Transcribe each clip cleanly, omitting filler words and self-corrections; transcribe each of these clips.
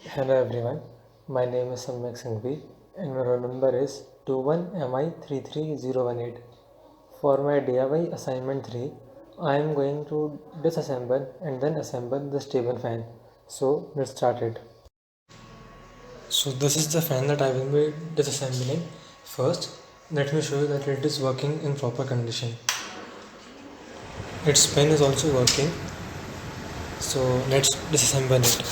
Hello everyone, my name is Samyak Singhvi and my roll number is 21MI33018. For my DIY assignment 3, I am going to disassemble and then assemble this table fan. So let's start it. So this is the fan that I will be disassembling. First, let me show you that it is working in proper condition. Its pin is also working. So let's disassemble it.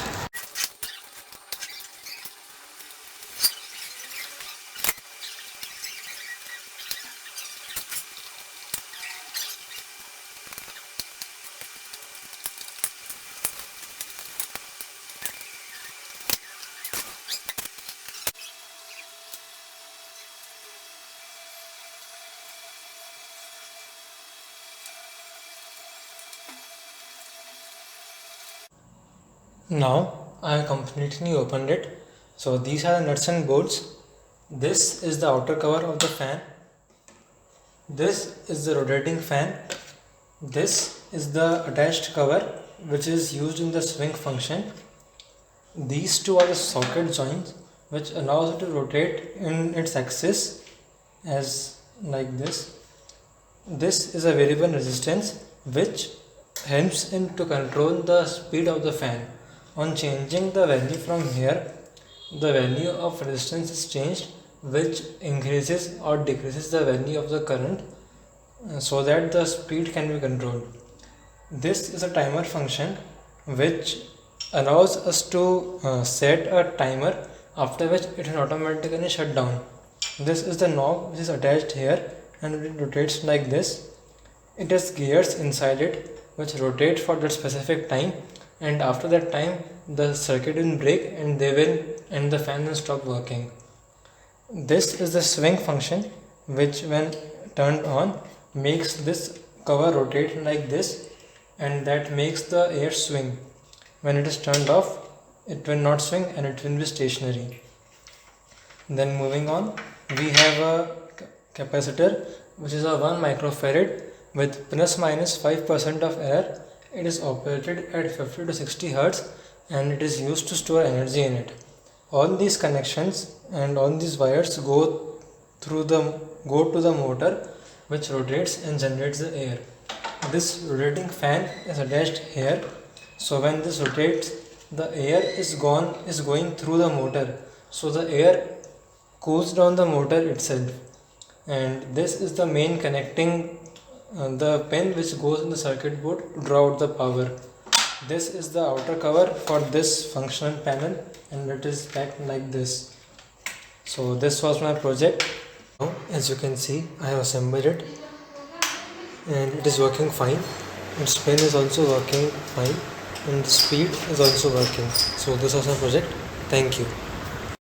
Now I have completely opened it. So these are the nuts and bolts. This is the outer cover of the fan. This is the rotating fan. This is the attached cover which is used in the swing function. These two are the socket joints which allows it to rotate in its axis as like this. This is a variable resistance which helps in to control the speed of the fan. On changing the value from here, the value of resistance is changed, which increases or decreases the value of the current so that the speed can be controlled. This is a timer function which allows us to set a timer after which it will automatically shut down. This is the knob which is attached here and it rotates like this. It has gears inside it which rotate for that specific time, and after that time the circuit will break and the fan will stop working. This is the swing function which when turned on makes this cover rotate like this, and that makes the air swing. When it is turned off, it will not swing and it will be stationary. Then moving on, we have a capacitor which is a 1 microfarad with plus minus 5% of error. It is operated at 50 to 60 Hz and it is used to store energy in it. All these connections and all these wires go to the motor which rotates and generates the air. This rotating fan is attached here, so when this rotates, the air is going through the motor, so the air cools down the motor itself. And this is the main connecting the pin which goes in the circuit board to draw out the power. This is the outer cover for this functional panel and it is packed like this. So this was my project. Now as you can see, I have assembled it and it is working fine. Its pin is also working fine and the speed is also working. So this was my project. Thank you.